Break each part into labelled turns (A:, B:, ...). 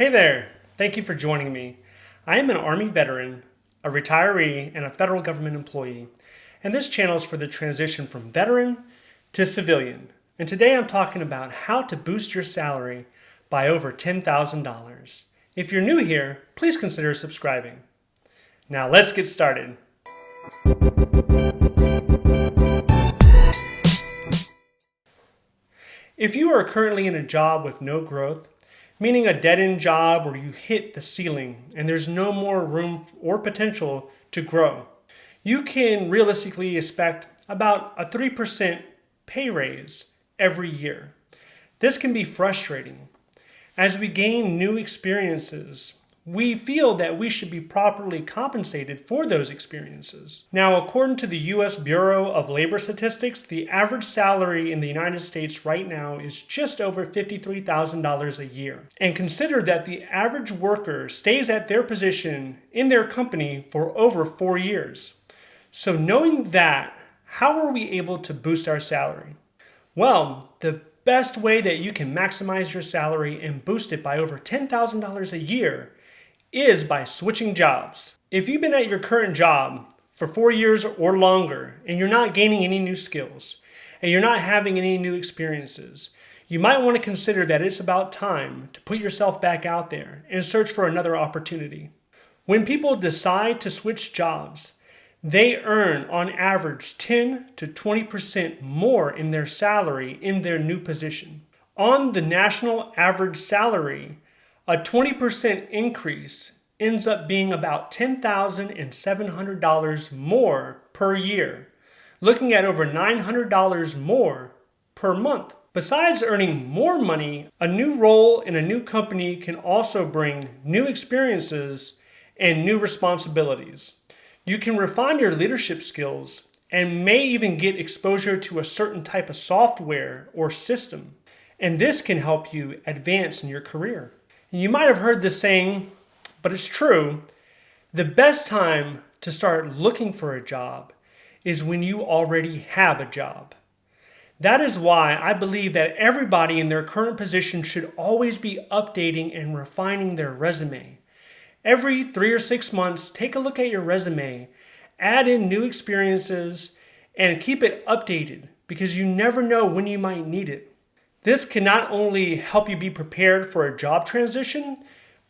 A: Hey there! Thank you for joining me. I am an Army veteran, a retiree, and a federal government employee, and this channel is for the transition from veteran to civilian. And today I'm talking about how to boost your salary by over $10,000. If you're new here, please consider subscribing. Now let's get started. If you are currently in a job with no growth, meaning a dead-end job where you hit the ceiling and there's no more room or potential to grow, you can realistically expect about a 3% pay raise every year. This can be frustrating. As we gain new experiences, we feel that we should be properly compensated for those experiences. Now, according to the U.S. Bureau of Labor Statistics, the average salary in the United States right now is just over $53,000 a year. And consider that the average worker stays at their position in their company for over 4 years. So knowing that, how are we able to boost our salary? Well, the best way that you can maximize your salary and boost it by over $10,000 a year is by switching jobs. If you've been at your current job for 4 years or longer and you're not gaining any new skills and you're not having any new experiences, you might want to consider that it's about time to put yourself back out there and search for another opportunity. When people decide to switch jobs, they earn on average 10 to 20% more in their salary in their new position. On the national average salary, a 20% increase ends up being about $10,700 more per year, looking at over $900 more per month. Besides earning more money, a new role in a new company can also bring new experiences and new responsibilities. You can refine your leadership skills and may even get exposure to a certain type of software or system, and this can help you advance in your career. You might have heard this saying, but it's true. The best time to start looking for a job is when you already have a job. That is why I believe that everybody in their current position should always be updating and refining their resume. Every 3 or 6 months, take a look at your resume, add in new experiences, and keep it updated because you never know when you might need it. This can not only help you be prepared for a job transition,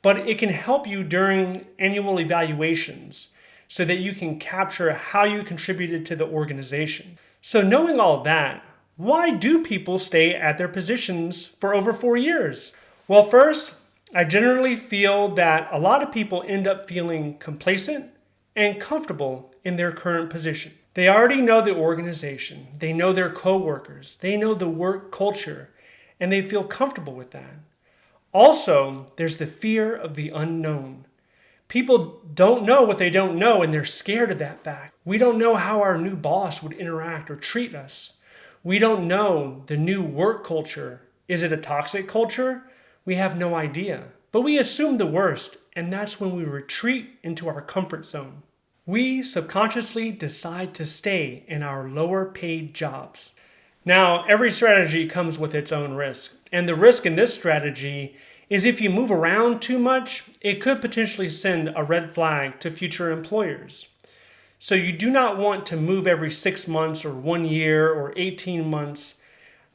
A: but it can help you during annual evaluations so that you can capture how you contributed to the organization. So knowing all that, why do people stay at their positions for over 4 years? Well, first, I generally feel that a lot of people end up feeling complacent and comfortable in their current position. They already know the organization, they know their coworkers, they know the work culture, and they feel comfortable with that. Also, there's the fear of the unknown. People don't know what they don't know, and they're scared of that fact. We don't know how our new boss would interact or treat us. We don't know the new work culture. Is it a toxic culture? We have no idea. But we assume the worst, and that's when we retreat into our comfort zone. We subconsciously decide to stay in our lower paid jobs. Now, every strategy comes with its own risk, and the risk in this strategy is if you move around too much, it could potentially send a red flag to future employers. So you do not want to move every 6 months or 1 year or 18 months.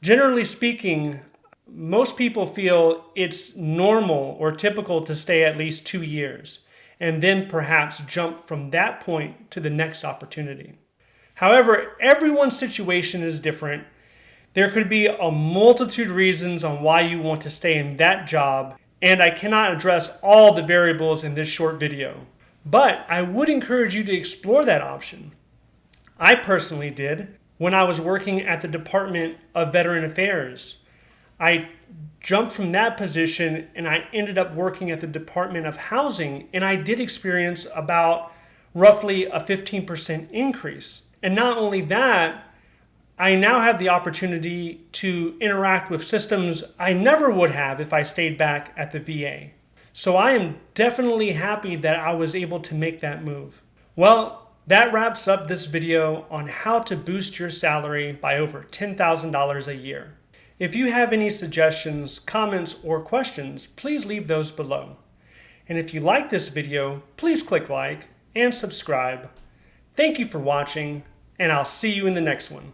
A: Generally speaking, most people feel it's normal or typical to stay at least 2 years and then perhaps jump from that point to the next opportunity. However, everyone's situation is different. There could be a multitude of reasons on why you want to stay in that job, and I cannot address all the variables in this short video. But I would encourage you to explore that option. I personally did when I was working at the Department of Veteran Affairs. I jumped from that position and I ended up working at the Department of Housing, and I did experience about roughly a 15% increase. And not only that, I now have the opportunity to interact with systems I never would have if I stayed back at the VA. So I am definitely happy that I was able to make that move. Well, that wraps up this video on how to boost your salary by over $10,000 a year. If you have any suggestions, comments, or questions, please leave those below. And if you like this video, please click like and subscribe. Thank you for watching, and I'll see you in the next one.